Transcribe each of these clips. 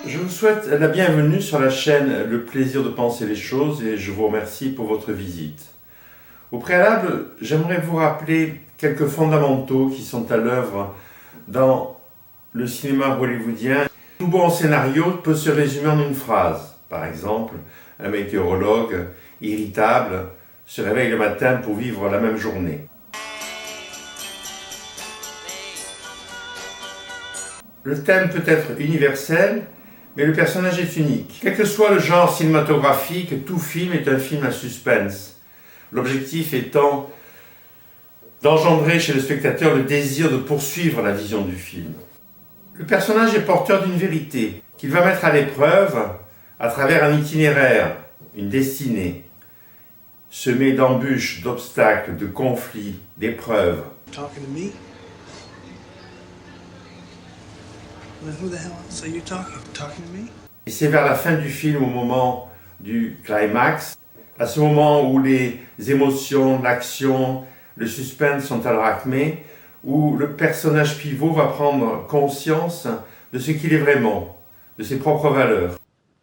Je vous souhaite la bienvenue sur la chaîne Le Plaisir de Penser les Choses et je vous remercie pour votre visite. Au préalable, j'aimerais vous rappeler quelques fondamentaux qui sont à l'œuvre dans le cinéma hollywoodien. Tout bon scénario peut se résumer en une phrase. Par exemple, un météorologue irritable se réveille le matin pour vivre la même journée. Le thème peut être universel, mais le personnage est unique. Quel que soit le genre cinématographique, tout film est un film à suspense. L'objectif étant d'engendrer chez le spectateur le désir de poursuivre la vision du film. Le personnage est porteur d'une vérité qu'il va mettre à l'épreuve à travers un itinéraire, une destinée, semée d'embûches, d'obstacles, de conflits, d'épreuves. Talking to me? Well, who the hell else are you talking to me? Et c'est vers la fin du film, au moment du climax, à ce moment où les émotions, l'action, le suspense sont à leur acmé, où le personnage pivot va prendre conscience de ce qu'il est vraiment, de ses propres valeurs.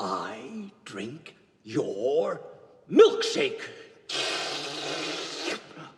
I drink your milkshake.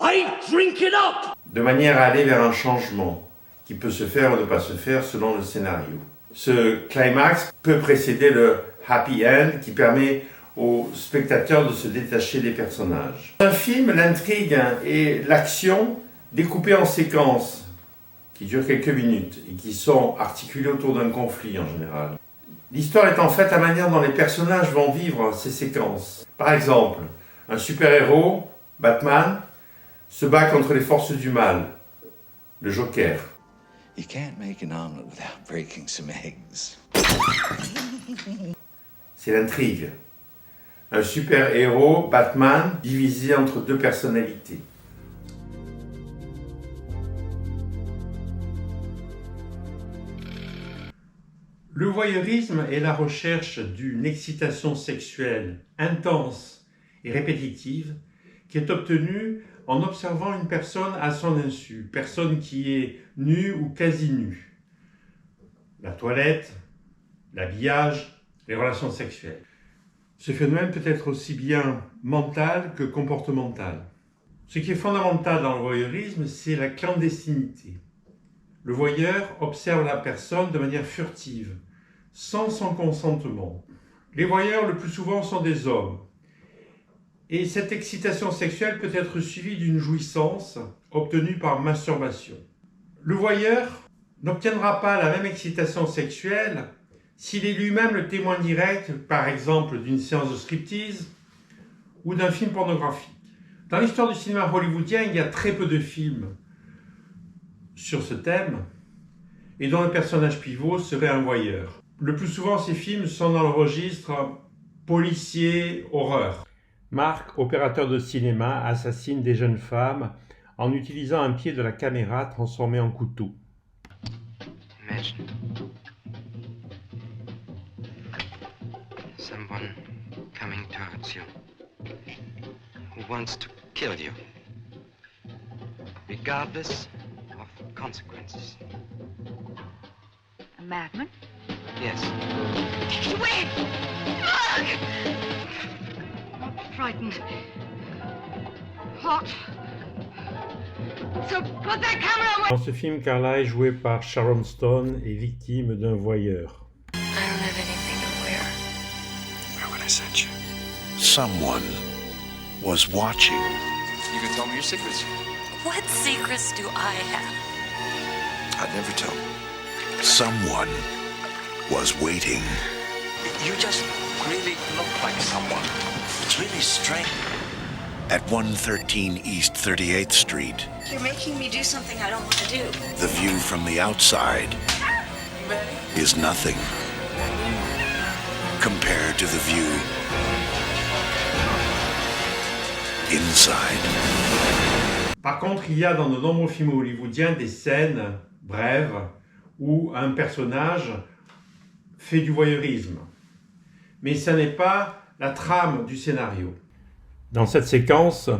I drink it up! De manière à aller vers un changement qui peut se faire ou ne pas se faire selon le scénario. Ce climax peut précéder le happy end qui permet aux spectateurs de se détacher des personnages. Dans un film, l'intrigue et l'action découpées en séquences qui durent quelques minutes et qui sont articulées autour d'un conflit en général. L'histoire est en fait la manière dont les personnages vont vivre ces séquences. Par exemple, un super-héros, Batman, se bat contre les forces du mal, le Joker. You can't make an omelet without breaking some eggs. C'est l'intrigue. Un super-héros, Batman, divisé entre deux personnalités. Le voyeurisme est la recherche d'une excitation sexuelle intense et répétitive qui est obtenue en observant une personne à son insu, personne qui est nue ou quasi nue. La toilette, l'habillage, les relations sexuelles. Ce phénomène peut être aussi bien mental que comportemental. Ce qui est fondamental dans le voyeurisme, c'est la clandestinité. Le voyeur observe la personne de manière furtive, sans son consentement. Les voyeurs, le plus souvent, sont des hommes. Et cette excitation sexuelle peut être suivie d'une jouissance obtenue par masturbation. Le voyeur n'obtiendra pas la même excitation sexuelle s'il est lui-même le témoin direct, par exemple, d'une séance de striptease ou d'un film pornographique. Dans l'histoire du cinéma hollywoodien, il y a très peu de films sur ce thème et dont le personnage pivot serait un voyeur. Le plus souvent, ces films sont dans le registre policier, horreur. Mark, opérateur de cinéma, assassine des jeunes femmes en utilisant un pied de la caméra transformé en couteau. Imagine someone coming towards you who wants to kill you, regardless of consequences. A madman? Yes. Wait! Frightened. Hot. So put that camera away! Dans ce film, Carla est jouée par Sharon Stone et victime d'un voyeur. I don't have anything to wear. Where would I send you? Someone was watching. You can tell me your secrets. What secrets do I have? I'd never tell. Someone was waiting. You just really look like someone. It's really strange. At 113 East 38th Street, You're making me do something I don't want to do. the view from the outside is nothing compared to the view inside. Par contre, il y a dans de nombreux films hollywoodiens des scènes brèves où un personnage fait du voyeurisme. Mais ce n'est pas la trame du scénario. Dans cette séquence,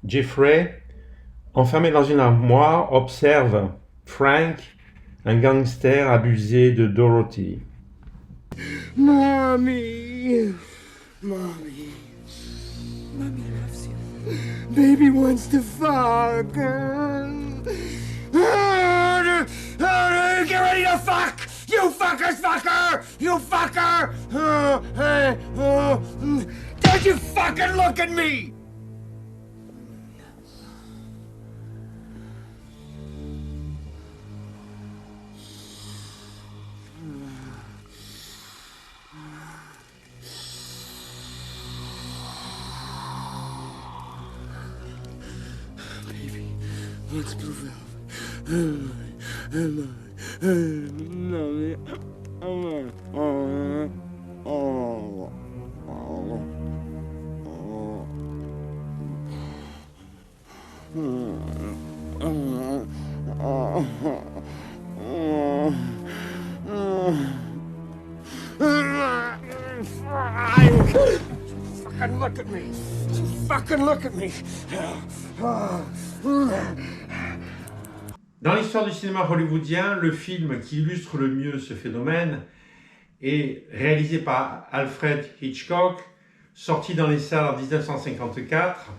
Jeffrey, enfermé dans une armoire, observe Frank, un gangster, abuser de Dorothy. Mommy. Mommy. Mommy loves you. Baby wants to fuck. Get ready to fuck! You fuckers fucker! You fucker! Don't you fucking look at me! Baby, what's blue velvet? Fucking look at me! Fucking look at me! Dans l'histoire du cinéma hollywoodien, le film qui illustre le mieux ce phénomène est réalisé par Alfred Hitchcock, sorti dans les salles en 1954,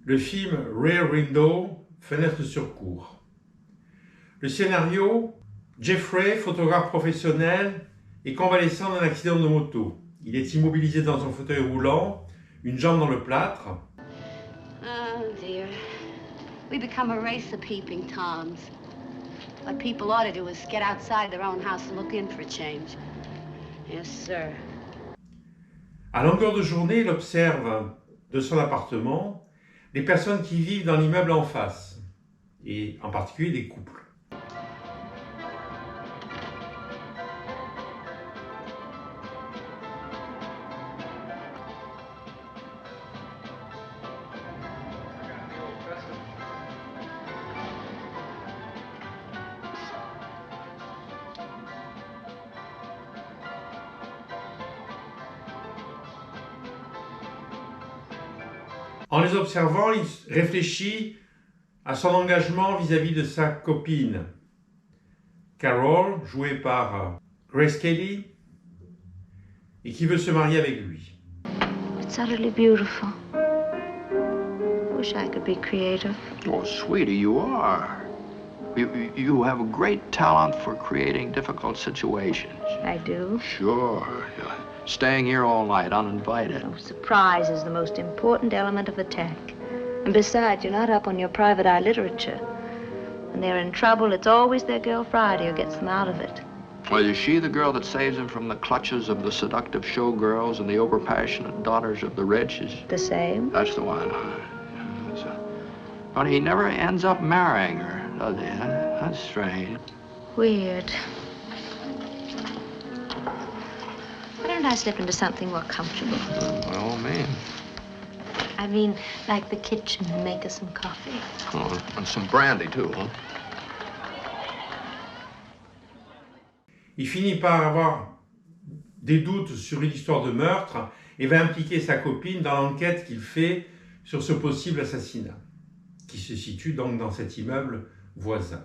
le film Rear Window, Fenêtre sur cour. Le scénario, Jeffrey, photographe professionnel, est convalescent d'un accident de moto. Il est immobilisé dans un fauteuil roulant, une jambe dans le plâtre. Oh dear. We become a race of peeping Toms. What people ought to do is get outside their own house and look in for a change. Yes, sir. À longueur de journée, il observe de son appartement les personnes qui vivent dans l'immeuble en face, et en particulier les couples. En les observant, il réfléchit à son engagement vis-à-vis de sa copine, Carol, jouée par Grace Kelly, et qui veut se marier avec lui. It's utterly beautiful. Wish I could be creative. Oh, sweetie, you are. You have a great talent for creating difficult situations. I do. Sure. You're staying here all night uninvited. Oh, surprise is the most important element of attack. And besides, you're not up on your private eye literature. When they're in trouble, it's always their girl Friday who gets them out of it. Well, is she the girl that saves him from the clutches of the seductive showgirls and the overpassionate daughters of the rich? The same? That's the one. But he never ends up marrying her, does he? That's strange. Weird. Why don't I slip into something more comfortable? By all means. I mean, like the kitchen and make us some coffee. Oh, and some brandy, too, huh? Il finit par avoir des doutes sur une histoire de meurtre et va impliquer sa copine dans l'enquête qu'il fait sur ce possible assassinat, qui se situe donc dans cet immeuble voisin.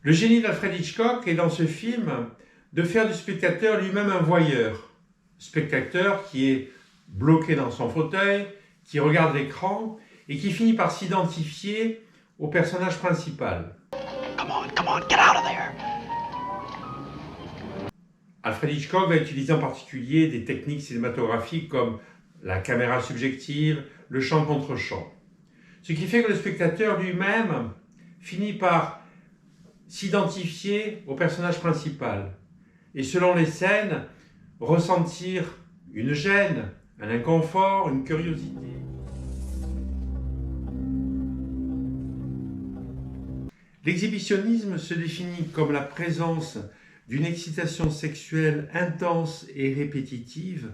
Le génie d'Alfred Hitchcock est dans ce film de faire du spectateur lui-même un voyeur. Spectateur qui est bloqué dans son fauteuil, qui regarde l'écran et qui finit par s'identifier au personnage principal. Come on, get out of there! Alfred Hitchcock va utiliser en particulier des techniques cinématographiques comme la caméra subjective, le champ contre champ. Ce qui fait que le spectateur lui-même finit par s'identifier au personnage principal et selon les scènes, ressentir une gêne, un inconfort, une curiosité. L'exhibitionnisme se définit comme la présence d'une excitation sexuelle intense et répétitive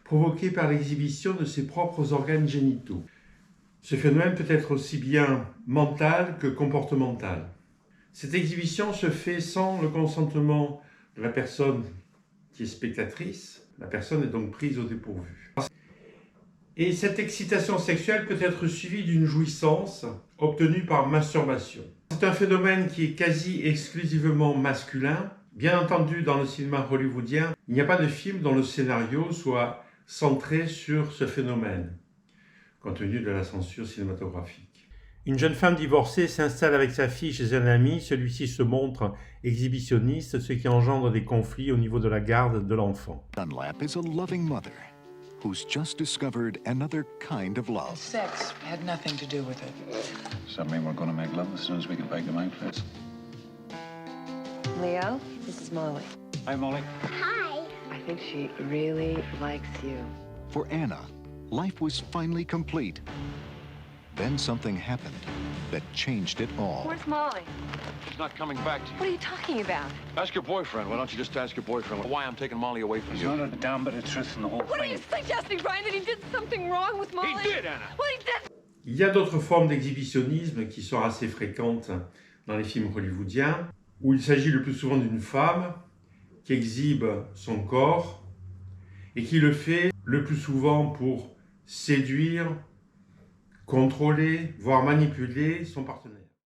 provoquée par l'exhibition de ses propres organes génitaux. Ce phénomène peut être aussi bien mental que comportemental. Cette exhibition se fait sans le consentement de la personne qui est spectatrice. La personne est donc prise au dépourvu. Et cette excitation sexuelle peut être suivie d'une jouissance obtenue par masturbation. C'est un phénomène qui est quasi exclusivement masculin. Bien entendu, dans le cinéma hollywoodien, il n'y a pas de film dont le scénario soit centré sur ce phénomène, compte tenu de la censure cinématographique. Une jeune femme divorcée s'installe avec sa fille chez un ami. Celui-ci se montre exhibitionniste, ce qui engendre des conflits au niveau de la garde de l'enfant. Dunlap is a loving mother who's just discovered another kind of love. Sex had nothing to do with it. Does that mean we're going to make love as soon as we can bag them out, please? Leo, this is Molly. Hi, Molly. Hi. I think she really likes you. For Anna, life was finally complete. Then something happened that changed it all. Where's Molly? She's not coming back to you. What are you talking about? Ask your boyfriend. Why don't you just ask your boyfriend why I'm taking Molly away from you? There's not a damn bit of truth in the whole thing. What are you suggesting, Brian, that he did something wrong with Molly? He did, Anna. What he did? Il y a d'autres formes d'exhibitionnisme qui sont assez fréquentes dans les films hollywoodiens, où il s'agit le plus souvent d'une femme qui exhibe son corps et qui le fait le plus souvent pour séduire, contrôler, voire manipuler son partenaire.